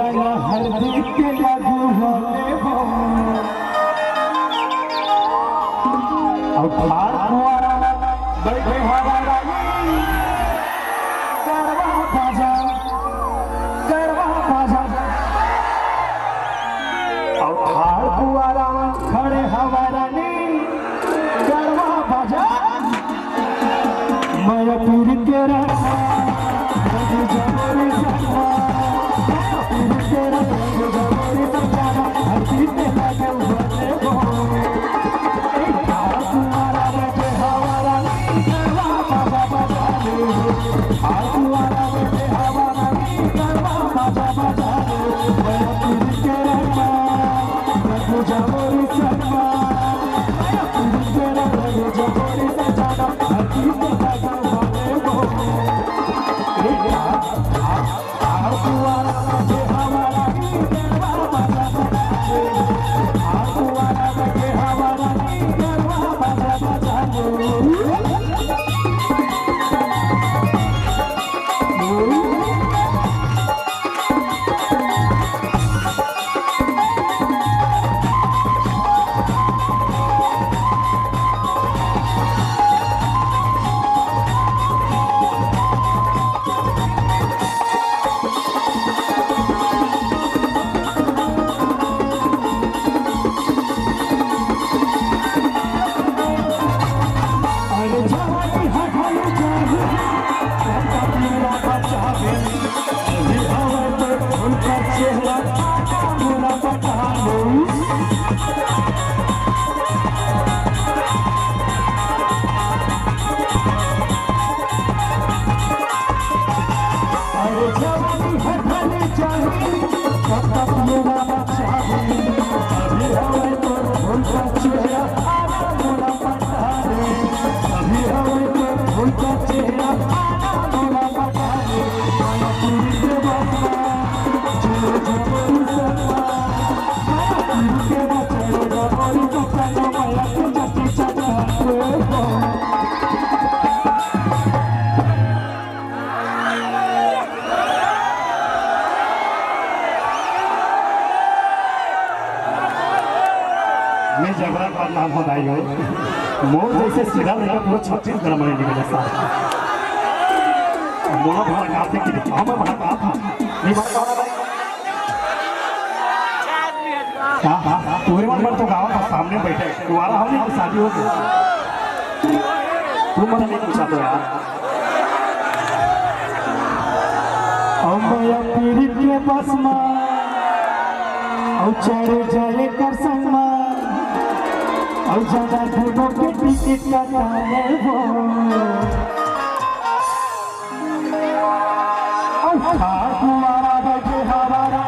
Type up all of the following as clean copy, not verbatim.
जाला हल्दी के लागू होले अब फाड़ कुआरा बैठे हमारा गरबा बाजा अब फाड़ कुआरा खड़े हमारा गरबा बाजा मैं पीर के रखा मैं जबरा का नाम बताई हो मोर जैसे सीधा लगा पूरा 36 ग्राम में निकला साथ मोला भर काते कि हम भर का था नहीं भर का भाई हां पूरे मन तो गांव का सामने बैठे तुम्हारा हमने की शादी हो गई तुम मत नहीं पूछा तो यार हम या पीड़ी के पास में औ चढ़े जाए कर संग और ज्यादा घूमो के टिकट कटाए हो और खाड़ कुआरा बैठे हमारा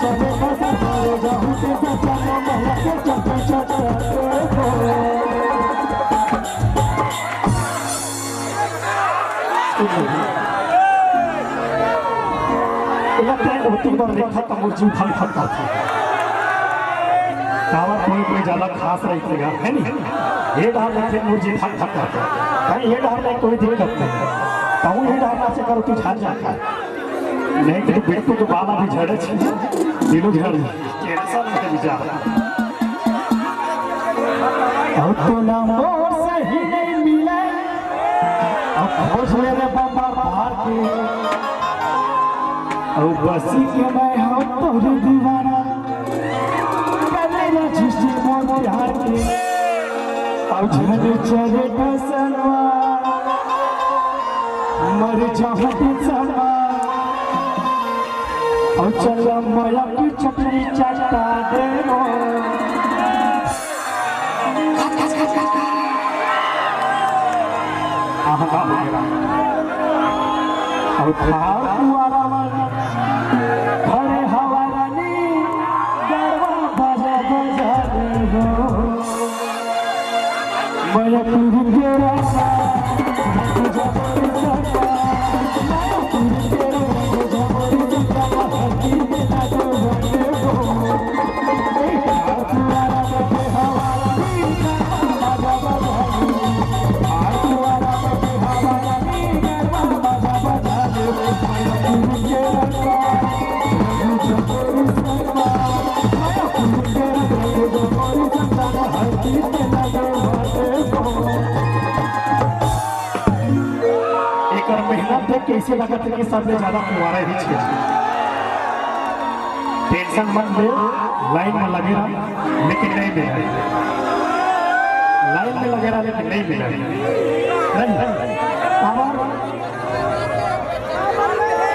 चले देखा तो मुझे फल फलता था कावर कोई ज्यादा खास रही थी है नहीं ये डाल लेते मुझे फल फलता था कहीं ये डालने कोई दिक्कत नहीं कहूँ ये डालना से करो तू झड़ जाता है नहीं तो बिल्कुल तो बाबा भी झड़े दिनों झड़ टेंशन में विचार अब तो ना मोर सही नहीं मिले अब खोज मेरे बाबा बाहर के और बसी के मैं हो तोरे दीवाना करेला जिसे मोर प्यार के और झड़े चले कसनवा मर जाऊं समा और चल माया की चटनी चटा दे और खड़े हवा रानी गरबा बजा बजा दे माया पूरी के रास्ता कैसे लगा था कि सबसे ज्यादा कुंवारा ही छे टेंशन मत ले लाइन में लगे रहा लेकिन नहीं मिला लाइन में लगे रहा लेकिन नहीं मिला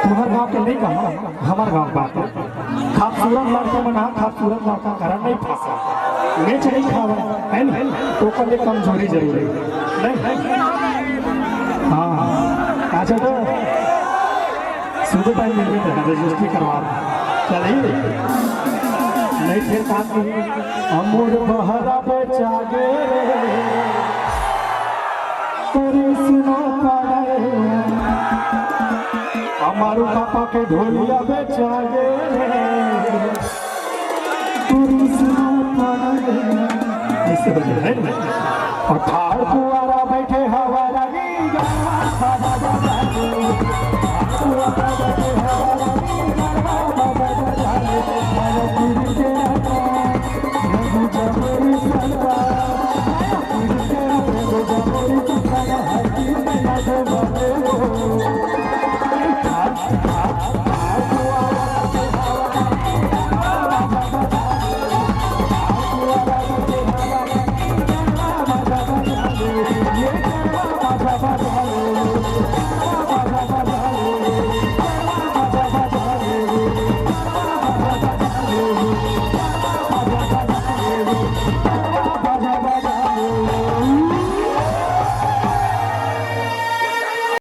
तुम्हारे गांव के नहीं कहा हमारे गांव बात खूबसूरत लड़के में ना खूबसूरत लड़का करा नहीं फंसा मेच नहीं खावा है नहीं तो कभी कमजोरी जरूर है नहीं हाँ अच्छा तो सुबह टाइम मिल गया रजिस्ट्री करवा चलिए नहीं फिर काम अमूर बहरा बेचागे तेरे सुनो पड़े हमारू पापा के ढोलिया बेचागे तेरे सुनो पड़े ऐसे बजे है और ठाड़ पुआरा बैठे हवा लगी Thank you.